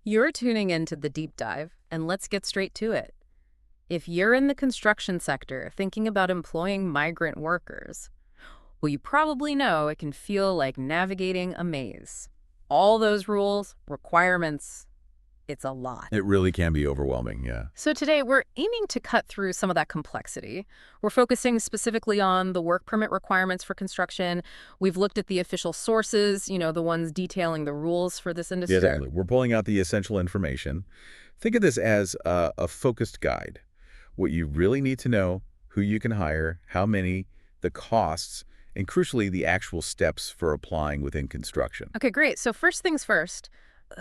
You're tuning into the deep dive, and let's get straight to it. If you're in the construction sector thinking about employing migrant workers, well, you probably know it can feel like navigating a maze. All those rules, requirements, it's a lot. It really can be overwhelming, yeah. So today we're aiming to cut through some of that complexity. We're focusing specifically on the work permit requirements for construction. We've looked at the official sources, the ones detailing the rules for this Yeah, industry. exactly. We're pulling out the essential information. Think of this as a focused guide. What you really need to know, who you can hire, how many, the costs, and crucially, the actual steps for applying within construction. Okay, great. So first things first,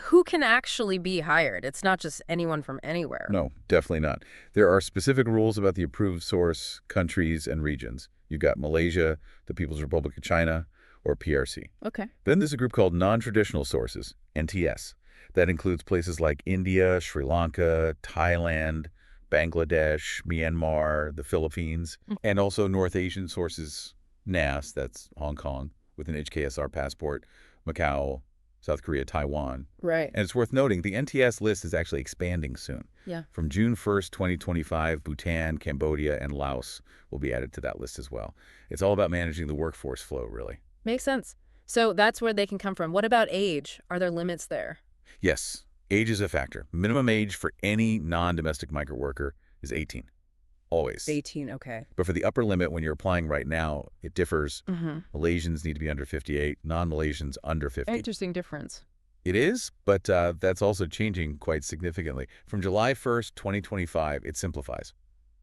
who can actually be hired? It's not just anyone from anywhere. No, definitely not. There are specific rules about the approved source, countries, and regions. You've got Malaysia, the People's Republic of China, or PRC. Okay. Then there's a group called non-traditional sources, NTS. That includes places like India, Sri Lanka, Thailand, Bangladesh, Myanmar, the Philippines, and also North Asian sources, NAS, that's Hong Kong, with an HKSR passport, Macau, South Korea, Taiwan. Right. And it's worth noting, the NTS list is actually expanding soon. Yeah. From June 1st, 2025, Bhutan, Cambodia, and Laos will be added to that list as well. It's all about managing the workforce flow, really. Makes sense. So that's where they can come from. What about age? Are there limits there? Yes, age is a factor. Minimum age for any non-domestic migrant worker is 18, always. 18, okay. But for the upper limit, when you're applying right now, it differs. Malaysians need to be under 58, non-Malaysians under 50. Interesting difference. It is, but that's also changing quite significantly. From July 1st, 2025, it simplifies.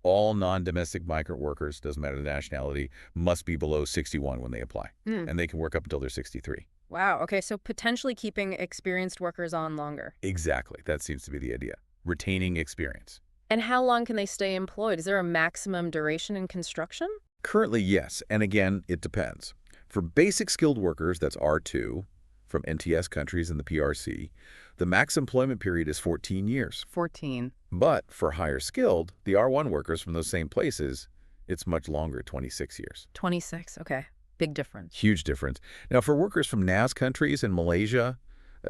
All non-domestic migrant workers, doesn't matter the nationality, must be below 61 when they apply. And they can work up until they're 63. Wow, okay, so potentially keeping experienced workers on longer. Exactly. That seems to be the idea. Retaining experience. And how long can they stay employed? Is there a maximum duration in construction? Currently, yes. And again, it depends. For basic skilled workers, that's R2, from NTS countries and the PRC, the max employment period is 14 years. 14. But for higher skilled, the R1 workers from those same places, it's much longer, 26 years. 26, okay. Big difference. Huge difference. Now, for workers from NAS countries and Malaysia,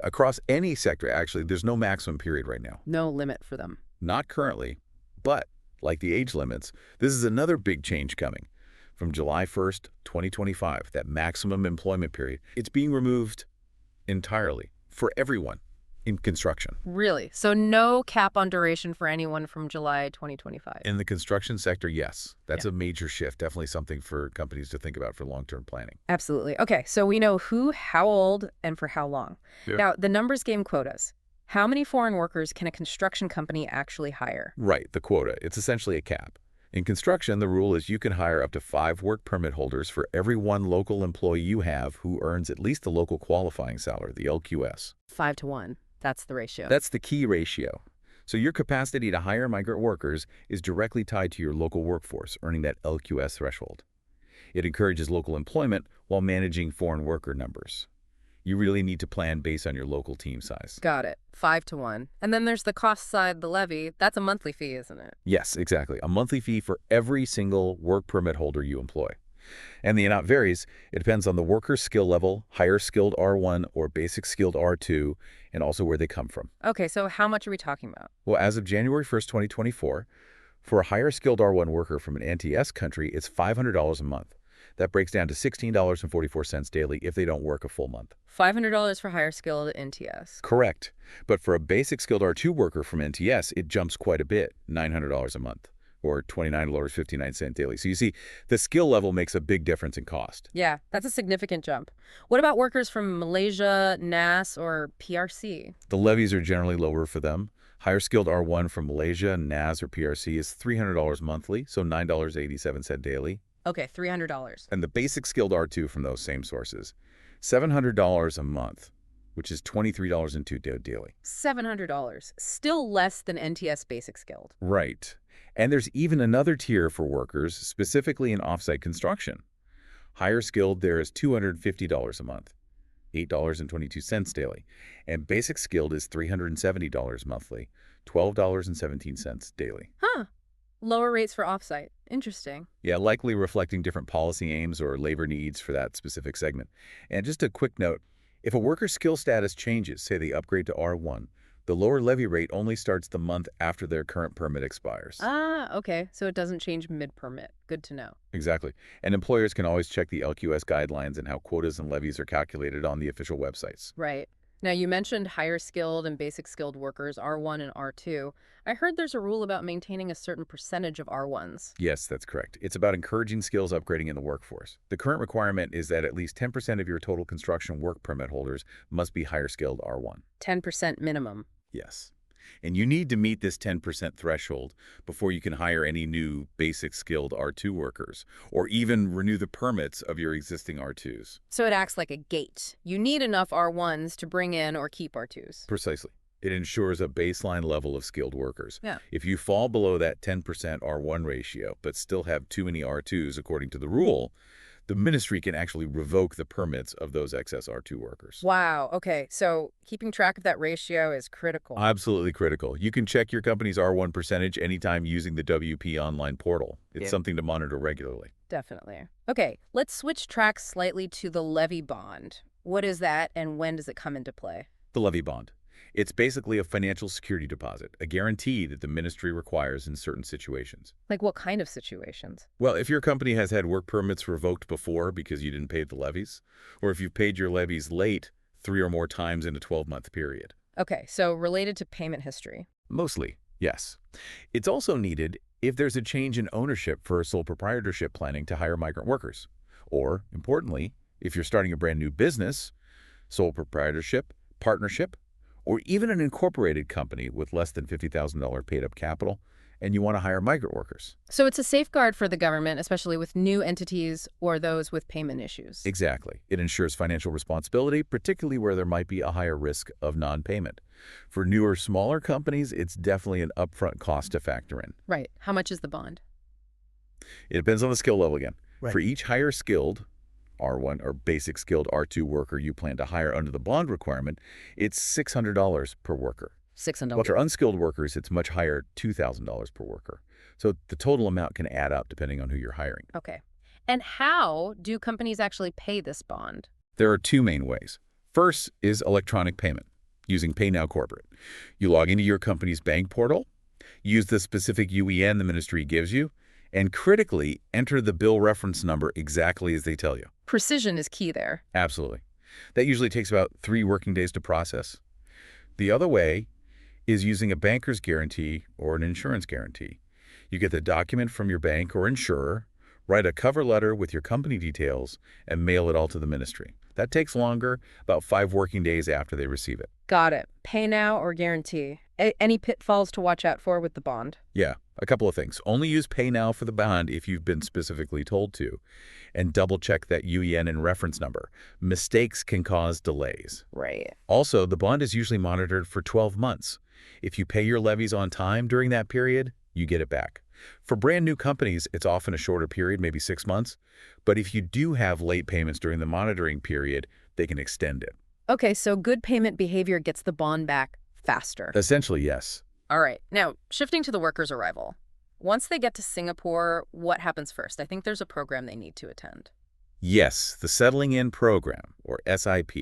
across any sector, actually, there's no maximum period right now. No limit for them. Not currently, but like the age limits, this is another big change coming. From July 1st, 2025, that maximum employment period, it's being removed entirely for everyone in construction. Really? So no cap on duration for anyone from July 2025? In the construction sector, yes. That's a major shift, definitely something for companies to think about for long-term planning. Absolutely. Okay, so we know who, how old, and for how long. Yeah. Now, the numbers game quotas. How many foreign workers can a construction company actually hire? Right, the quota. It's essentially a cap. In construction, the rule is you can hire up to 5 work permit holders for every one local employee you have who earns at least the local qualifying salary, the LQS. 5 to 1. That's the ratio. That's the key ratio. So your capacity to hire migrant workers is directly tied to your local workforce, earning that LQS threshold. It encourages local employment while managing foreign worker numbers. You really need to plan based on your local team size. Got it. 5 to 1. And then there's the cost side, the levy. That's a monthly fee, isn't it? Yes, exactly. A monthly fee for every single work permit holder you employ. And the amount varies. It depends on the worker's skill level, higher skilled R1 or basic skilled R2, and also where they come from. Okay, so how much are we talking about? Well, as of January 1st, 2024, for a higher skilled R1 worker from an NTS country, it's $500 a month. That breaks down to $16.44 daily if they don't work a full month. $500 for higher skilled NTS. Correct. But for a basic skilled R2 worker from NTS, it jumps quite a bit, $900 a month, or $29.59 daily. So you see, the skill level makes a big difference in cost. Yeah, that's a significant jump. What about workers from Malaysia, NAS, or PRC? The levies are generally lower for them. Higher skilled R1 from Malaysia, NAS, or PRC is $300 monthly, so $9.87 daily. Okay, $300. And the basic skilled R2 from those same sources, $700 a month, which is $23.02 daily. $700. Still less than NTS basic skilled. Right. And there's even another tier for workers, specifically in offsite construction. Higher skilled, there is $250 a month, $8.22 daily. And basic skilled is $370 monthly, $12.17 daily. Huh. Lower rates for offsite. Interesting. Yeah, likely reflecting different policy aims or labor needs for that specific segment. And just a quick note, if a worker's skill status changes, say they upgrade to R1, The lower levy rate only starts the month after their current permit expires. Ah, okay. So it doesn't change mid-permit. Good to know. Exactly. And employers can always check the LQS guidelines and how quotas and levies are calculated on the official websites. Right. Now, you mentioned higher skilled and basic skilled workers, R1 and R2. I heard there's a rule about maintaining a certain percentage of R1s. Yes, that's correct. It's about encouraging skills upgrading in the workforce. The current requirement is that at least 10% of your total construction work permit holders must be higher skilled R1. 10% minimum. Yes. And you need to meet this 10% threshold before you can hire any new basic skilled R2 workers or even renew the permits of your existing R2s. So it acts like a gate. You need enough R1s to bring in or keep R2s. Precisely. It ensures a baseline level of skilled workers. Yeah. If you fall below that 10% R1 ratio but still have too many R2s according to the rule, the ministry can actually revoke the permits of those excess R2 workers. Wow. Okay. So keeping track of that ratio is critical. Absolutely critical. You can check your company's R1 percentage anytime using the WP online portal. It's something to monitor regularly. Definitely. Okay. Let's switch tracks slightly to the levy bond. What is that and when does it come into play? The levy bond. It's basically a financial security deposit, a guarantee that the ministry requires in certain situations. Like what kind of situations? Well, if your company has had work permits revoked before because you didn't pay the levies, or if you've paid your levies late 3 or more times in a 12-month period. Okay. So related to payment history. Mostly, yes. It's also needed if there's a change in ownership for sole proprietorship planning to hire migrant workers. Or, importantly, if you're starting a brand new business, sole proprietorship, partnership, or even an incorporated company with less than $50,000 paid-up capital, and you want to hire migrant workers. So it's a safeguard for the government, especially with new entities or those with payment issues. Exactly. It ensures financial responsibility, particularly where there might be a higher risk of non-payment. For newer, smaller companies, it's definitely an upfront cost to factor in. Right. How much is the bond? It depends on the skill level again. Right. For each higher skilled R1 or basic skilled R2 worker you plan to hire under the bond requirement, it's $600 per worker. $600. While for unskilled workers, it's much higher, $2,000 per worker. So the total amount can add up depending on who you're hiring. Okay. And how do companies actually pay this bond? There are 2 main ways. First is electronic payment, using Pay Now Corporate. You log into your company's bank portal, use the specific UEN the ministry gives you, and critically, enter the bill reference number exactly as they tell you. Precision is key there. Absolutely. That usually takes about 3 working days to process. The other way is using a banker's guarantee or an insurance guarantee. You get the document from your bank or insurer, write a cover letter with your company details, and mail it all to the ministry. That takes longer, about 5 working days after they receive it. Got it. Pay now or guarantee. Any pitfalls to watch out for with the bond? Yeah, a couple of things. Only use Pay Now for the bond if you've been specifically told to, and double-check that UEN and reference number. Mistakes can cause delays. Right. Also, the bond is usually monitored for 12 months. If you pay your levies on time during that period, you get it back. For brand new companies, it's often a shorter period, maybe 6 months. But if you do have late payments during the monitoring period, they can extend it. Okay, so good payment behavior gets the bond back faster. Essentially, yes. All right. Now, shifting to the workers' arrival. Once they get to Singapore, what happens first? I think there's a program they need to attend. Yes, the Settling In Program, or SIP.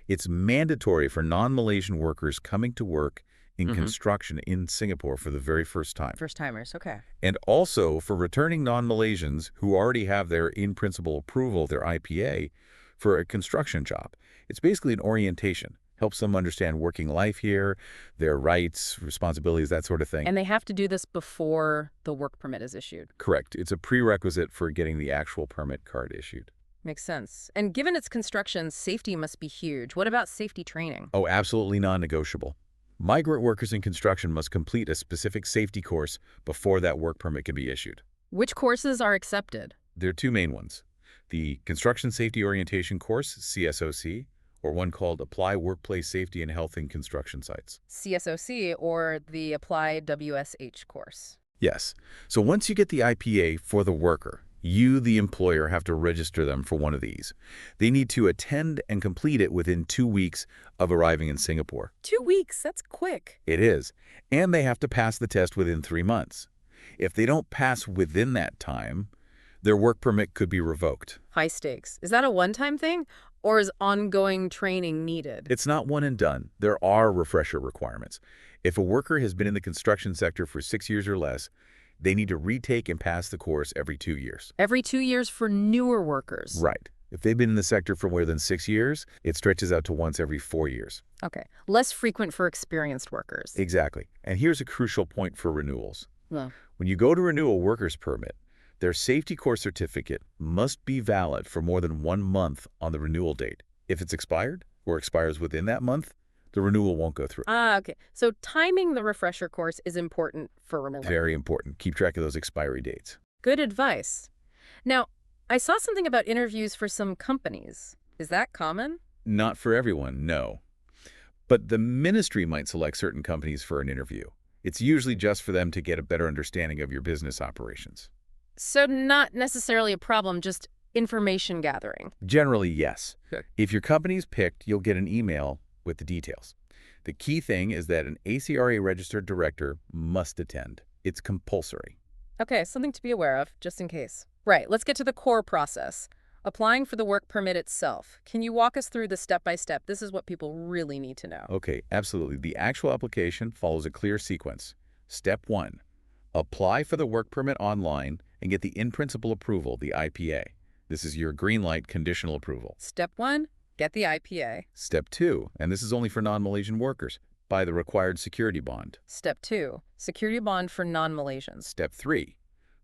It's mandatory for non-Malaysian workers coming to work in construction in Singapore for the very first time. First-timers, okay. And also for returning non-Malaysians who already have their in-principle approval, their IPA, for a construction job. It's basically an orientation. Helps them understand working life here, their rights, responsibilities, that sort of thing. And they have to do this before the work permit is issued. Correct. It's a prerequisite for getting the actual permit card issued. Makes sense. And given its construction, safety must be huge. What about safety training? Oh, absolutely non-negotiable. Migrant workers in construction must complete a specific safety course before that work permit can be issued. Which courses are accepted? There are 2 main ones. The Construction Safety Orientation Course, CSOC, or one called Apply Workplace Safety and Health in Construction Sites. CSOC, or the Apply WSH course. Yes. So once you get the IPA for the worker, you, the employer, have to register them for one of these. They need to attend and complete it within 2 weeks of arriving in Singapore. 2 weeks? That's quick. It is. And they have to pass the test within 3 months. If they don't pass within that time, their work permit could be revoked. High stakes. Is that a one-time thing? Or is ongoing training needed? It's not one and done. There are refresher requirements. If a worker has been in the construction sector for 6 years or less, they need to retake and pass the course every 2 years. Every 2 years for newer workers. Right. If they've been in the sector for more than 6 years, it stretches out to once every 4 years. Okay. Less frequent for experienced workers. Exactly. And here's a crucial point for renewals. Well, When you go to renew a worker's permit, their safety course certificate must be valid for more than 1 month on the renewal date. If it's expired or expires within that month, the renewal won't go through. okay. So timing the refresher course is important for renewal. Very important. Keep track of those expiry dates. Good advice. Now, I saw something about interviews for some companies. Is that common? Not for everyone, no. But the ministry might select certain companies for an interview. It's usually just for them to get a better understanding of your business operations. So not necessarily a problem, just information gathering. Generally, yes. Good. If your company's picked, you'll get an email with the details. The key thing is that an ACRA-registered director must attend. It's compulsory. Okay, something to be aware of, just in case. Right, let's get to the core process. Applying for the work permit itself. Can you walk us through the step-by-step? This is what people really need to know. Okay, absolutely. The actual application follows a clear sequence. Step 1. Apply for the work permit online and get the in-principle approval, the IPA. This is your green light conditional approval. Step 1, get the IPA. Step 2, and this is only for non-Malaysian workers, buy the required security bond. Step 2, security bond for non-Malaysians. Step 3,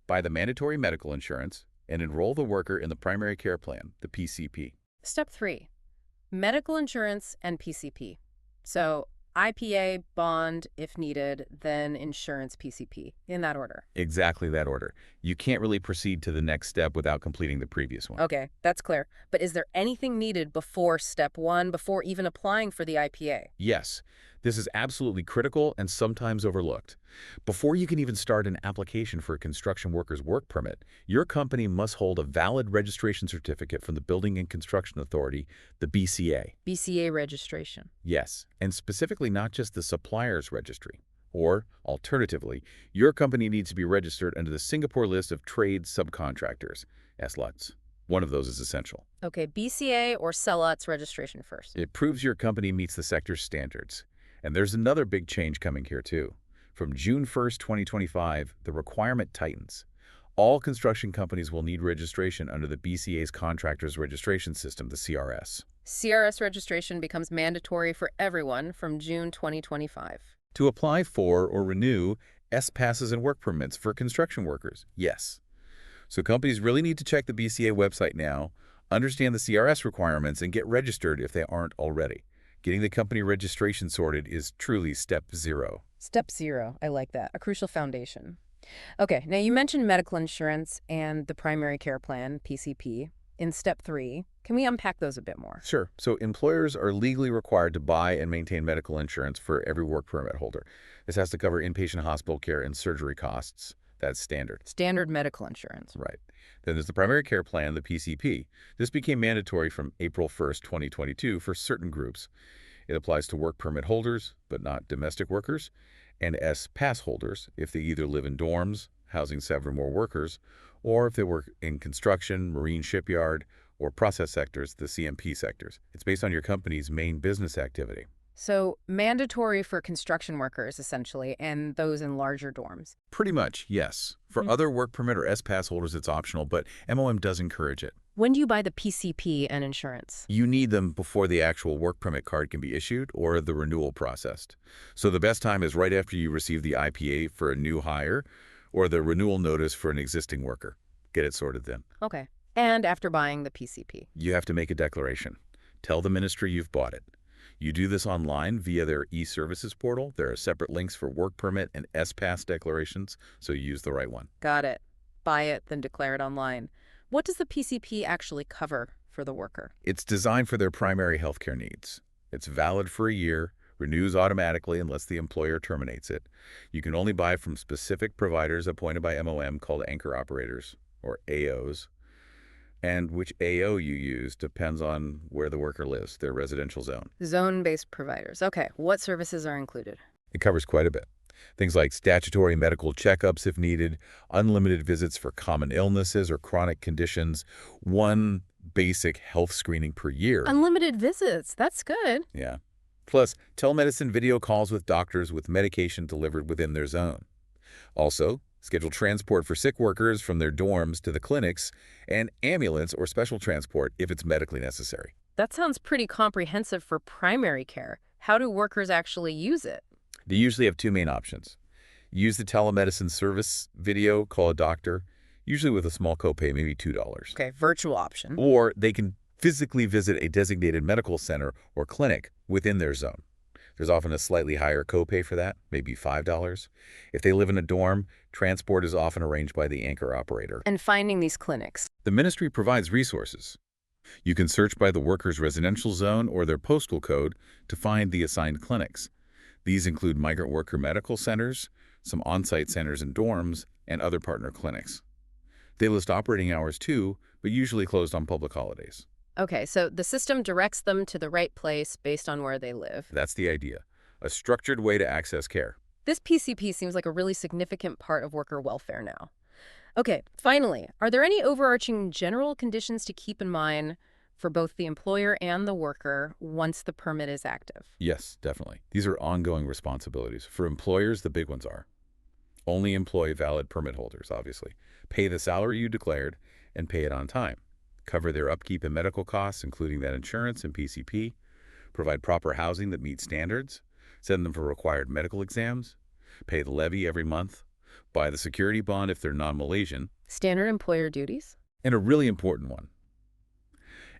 buy the mandatory medical insurance and enroll the worker in the primary care plan, the PCP. Step 3, medical insurance and PCP. So IPA, bond if needed, then insurance, PCP, in that order. Exactly that order. You can't really proceed to the next step without completing the previous one. Okay, that's clear. But is there anything needed before step 1, before even applying for the IPA? Yes, this is absolutely critical and sometimes overlooked. Before you can even start an application for a construction worker's work permit, your company must hold a valid registration certificate from the Building and Construction Authority, the BCA. BCA registration. Yes, and specifically not just the supplier's registry. Or, alternatively, your company needs to be registered under the Singapore List of Trade Subcontractors, SLUTs. One of those is essential. Okay, BCA or CELOT's registration first. It proves your company meets the sector's standards. And there's another big change coming here, too. From June 1st, 2025, the requirement tightens. All construction companies will need registration under the BCA's Contractors Registration System, the CRS. CRS registration becomes mandatory for everyone from June 2025. To apply for or renew S passes and work permits for construction workers, yes. So companies really need to check the BCA website now, understand the CRS requirements, and get registered if they aren't already. Getting the company registration sorted is truly step 0. Step 0, I like that, a crucial foundation. Okay, now you mentioned medical insurance and the primary care plan, PCP. In step 3, can we unpack those a bit more? Sure. So employers are legally required to buy and maintain medical insurance for every work permit holder. This has to cover inpatient hospital care and surgery costs. That's standard. Standard medical insurance. Right. Then there's the primary care plan, the PCP. This became mandatory from April 1st, 2022 for certain groups. It applies to work permit holders, but not domestic workers, and S pass holders if they either live in dorms, housing 7 or more workers, or if they work in construction, marine shipyard, or process sectors, the CMP sectors. It's based on your company's main business activity. So mandatory for construction workers, essentially, and those in larger dorms. Pretty much, yes. For other work permit or S pass holders, it's optional, but MOM does encourage it. When do you buy the PCP and insurance? You need them before the actual work permit card can be issued or the renewal processed. So the best time is right after you receive the IPA for a new hire or the renewal notice for an existing worker. Get it sorted then. Okay. And after buying the PCP? You have to make a declaration. Tell the ministry you've bought it. You do this online via their e-services portal. There are separate links for work permit and S-Pass declarations, so you use the right one. Got it. Buy it, then declare it online. What does the PCP actually cover for the worker? It's designed for their primary healthcare needs. It's valid for a year, renews automatically unless the employer terminates it. You can only buy from specific providers appointed by MOM called anchor operators, or AOs. And which AO you use depends on where the worker lives, their residential zone. Zone-based providers. Okay. What services are included? It covers quite a bit. Things like statutory medical checkups if needed, unlimited visits for common illnesses or chronic conditions, one basic health screening per year. Unlimited visits. That's good. Yeah. Plus, telemedicine video calls with doctors with medication delivered within their zone. Also, schedule transport for sick workers from their dorms to the clinics, and ambulance or special transport if it's medically necessary. That sounds pretty comprehensive for primary care. How do workers actually use it? They usually have two main options. Use the telemedicine service video, call a doctor, usually with a small copay, maybe $2. Okay, virtual option. Or they can physically visit a designated medical center or clinic within their zone. There's often a slightly higher copay for that, maybe $5. If they live in a dorm, transport is often arranged by the anchor operator. And finding these clinics. The ministry provides resources. You can search by the worker's residential zone or their postal code to find the assigned clinics. These include migrant worker medical centers, some on-site centers and dorms, and other partner clinics. They list operating hours too, but usually closed on public holidays. Okay, so the system directs them to the right place based on where they live. That's the idea. A structured way to access care. This PCP seems like a really significant part of worker welfare now. Okay, finally, are there any overarching general conditions to keep in mind for both the employer and the worker once the permit is active? Yes, definitely. These are ongoing responsibilities. For employers, the big ones are only employ valid permit holders, obviously. Pay the salary you declared and pay it on time. Cover their upkeep and medical costs, including that insurance and PCP. Provide proper housing that meets standards. Send them for required medical exams. Pay the levy every month. Buy the security bond if they're non-Malaysian. Standard employer duties? And a really important one.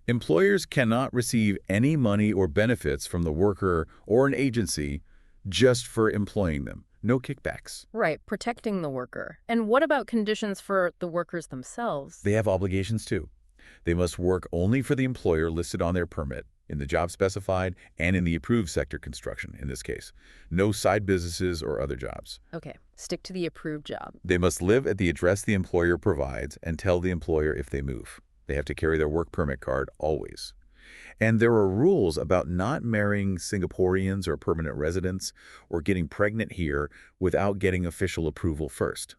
Employers cannot receive any money or benefits from the worker or an agency just for employing them. No kickbacks. Right, protecting the worker. And what about conditions for the workers themselves? They have obligations too. They must work only for the employer listed on their permit, in the job specified, and in the approved sector construction, in this case. No side businesses or other jobs. Okay, stick to the approved job. They must live at the address the employer provides and tell the employer if they move. They have to carry their work permit card always. And there are rules about not marrying Singaporeans or permanent residents or getting pregnant here without getting official approval first.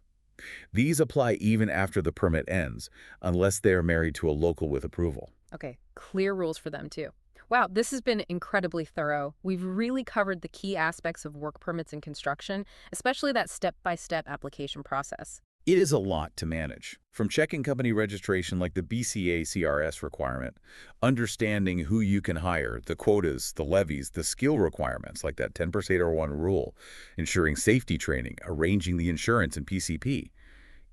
These apply even after the permit ends, unless they are married to a local with approval. Okay, clear rules for them too. Wow, this has been incredibly thorough. We've really covered the key aspects of work permits in construction, especially that step-by-step application process. It is a lot to manage. From checking company registration like the BCA CRS requirement, understanding who you can hire, the quotas, the levies, the skill requirements like that 10% or 1 rule, ensuring safety training, arranging the insurance and PCP.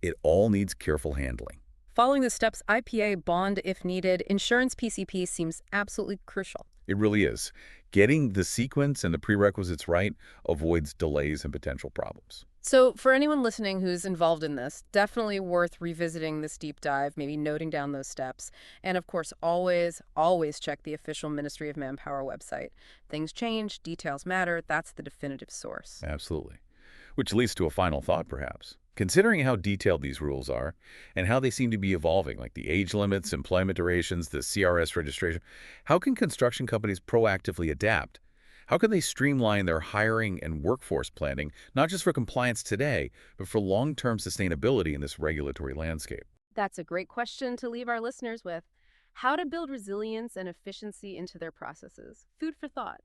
It all needs careful handling. Following the steps, IPA, bond if needed, insurance PCP seems absolutely crucial. It really is. Getting the sequence and the prerequisites right avoids delays and potential problems. So for anyone listening who's involved in this, definitely worth revisiting this deep dive, maybe noting down those steps. And of course, always check the official Ministry of Manpower website. Things change, details matter, that's the definitive source. Absolutely. Which leads to a final thought, perhaps. Considering how detailed these rules are and how they seem to be evolving, like the age limits, employment durations, the CRS registration, how can construction companies proactively adapt? How can they streamline their hiring and workforce planning, not just for compliance today, but for long-term sustainability in this regulatory landscape? That's a great question to leave our listeners with. How to build resilience and efficiency into their processes. Food for thought.